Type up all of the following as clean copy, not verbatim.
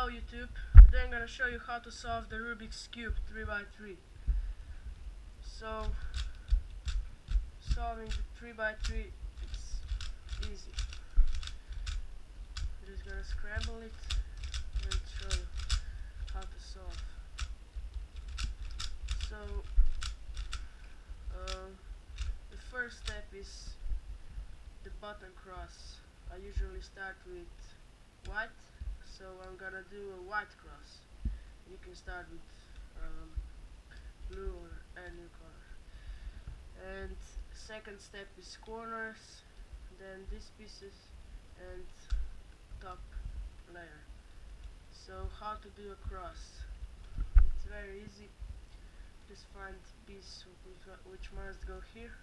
Hello YouTube, today I'm gonna show you how to solve the Rubik's Cube 3x3. So, solving the 3x3 is easy. I'm just gonna scramble it and show you how to solve. So, the first step is the button cross. I usually start with white, so I'm gonna do a white cross. You can start with blue or any color. And second step is corners, then these pieces and top layer. So how to do a cross? It's very easy. Just find the piece which must go here.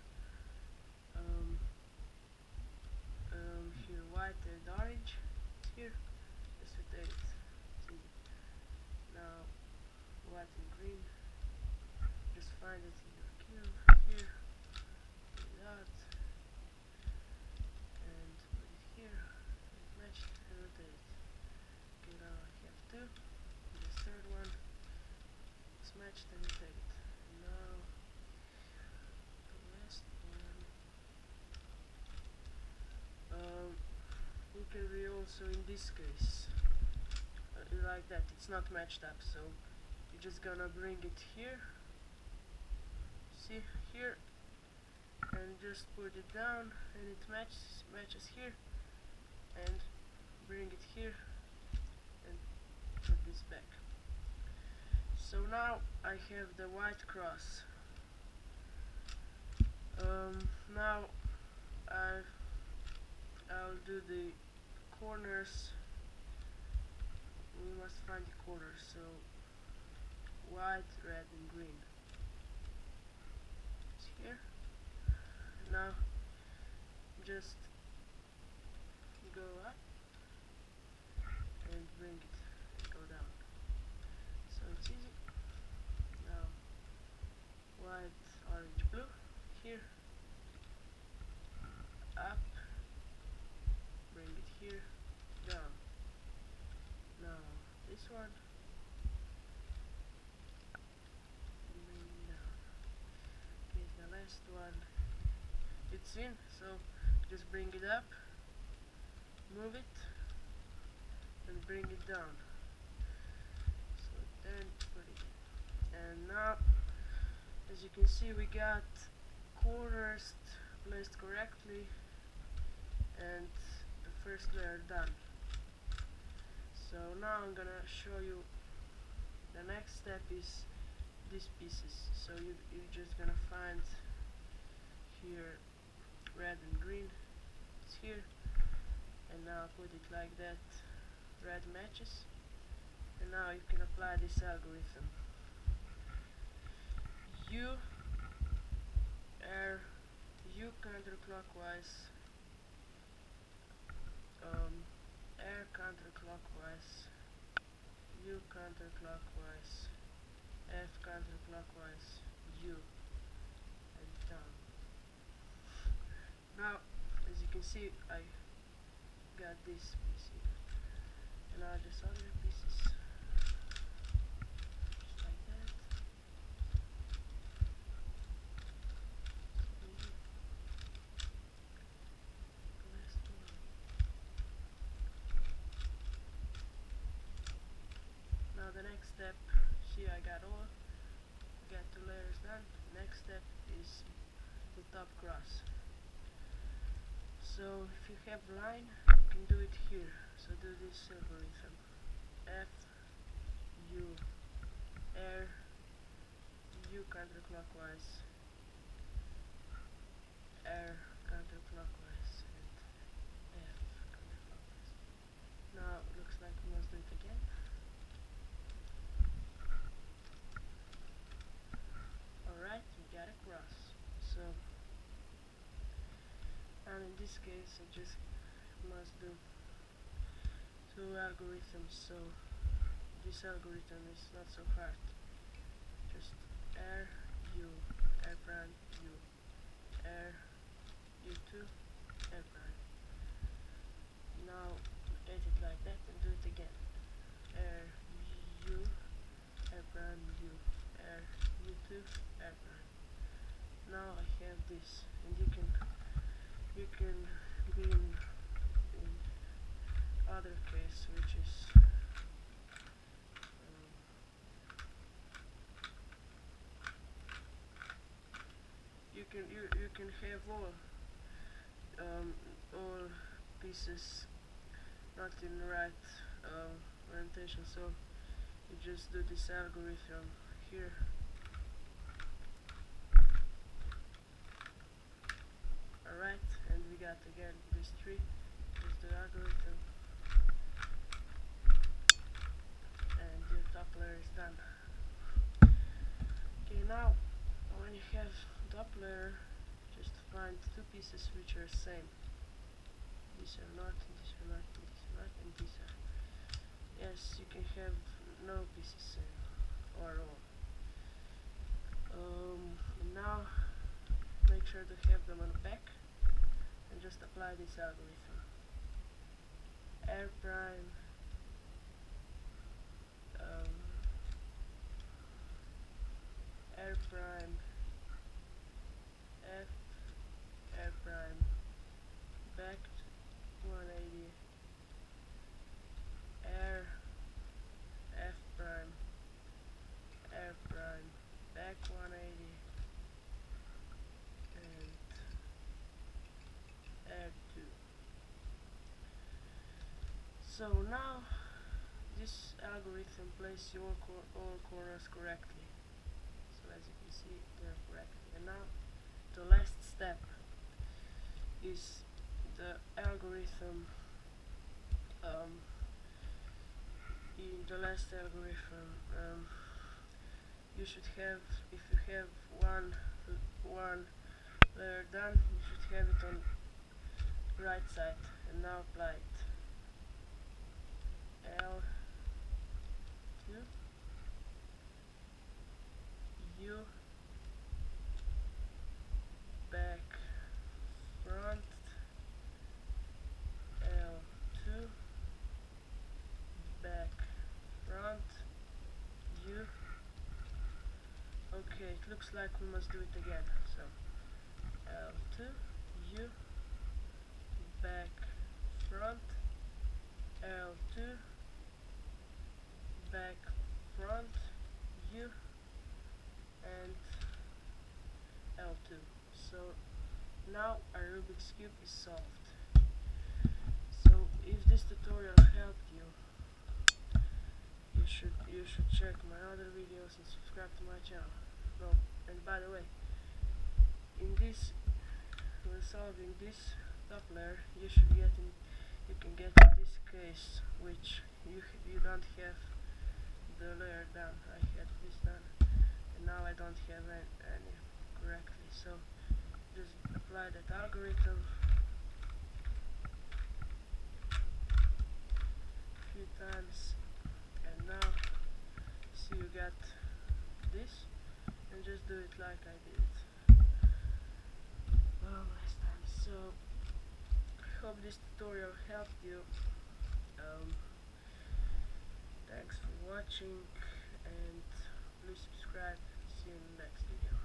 Here white and orange. It's here. Just rotate it. It's easy. Now white and green. Just find it in your cube here. Put it out. And put it here. Match and rotate it. Okay, now I have two. This third one is matched and rotate it. Now the last one. You can be also in this case like that. It's not matched up, so you're just gonna bring it here. See here, and just put it down, and it matches here, and bring it here, and put this back. So now I have the white cross. Now I'll do the corners. We must find the corners, so white, red and green. It's here. Now just go up and bring it and go down. So it's easy. Now white, orange, blue. Here. Up. Bring it here. Down. Now this one. Bring it down. Okay, the last one. It's in, so just bring it up, move it, and bring it down. So then put it in. And now, as you can see, we got corners placed correctly and the first layer done. So now I'm gonna show you the next step is these pieces. So you're just gonna find here red and green. It's here, and now put it like that. Red matches, and now you can apply this algorithm. U counterclockwise, R counterclockwise, U counterclockwise, F counterclockwise, U, and down. Now, as you can see, I got this piece here, and now just other pieces, just like that. Last one. Now the next step, see, I got two layers done. Next step is the top cross. So if you have line, you can do it here. So do this algorithm. F, U, R, U counterclockwise, R counterclockwise, and F counterclockwise. Now it looks like we must do it again. Alright, we got a cross. So, and in this case I just must do two algorithms, so this algorithm is not so hard. Just R, U, R prime, U, R, U2, R prime. Now rotate it like that and do it again. R, this, and you can be in other case, which is you can have all pieces not in the right orientation, so you just do this algorithm here. Alright, and we got again this tree, is the algorithm, and your top layer is done. Okay, now when you have top layer, just find two pieces which are same. These are not, these are not, these are not, and these are. Yes, you can have no pieces same or all. Now make sure to have them on the back and just apply this algorithm. R prime, R prime, F, R prime, back 180, R, F prime, R prime, back 180, and R2. So now this algorithm places all corners correctly. So as you can see, they're correct. And now the last step is the algorithm. In the last algorithm, you should have, if you have one layer done, you should have it on right side. And now apply it. L2, U, back, front, L2, back, front, U. Okay, it looks like we must do it again. So L2, U, back, front, L2, back, front, U, and L2. So now our Rubik's Cube is solved. So if this tutorial helped you, you should check my other videos and subscribe to my channel. No, and by the way, in this, when solving this top layer, you can get in this case, which you don't have the layer done. I had this done, and now I don't have any correctly. So just apply that algorithm a few times, and now see you got this, and just do it like I did it last time. So hope this tutorial helped you. Thanks for watching, and please subscribe. See you in the next video.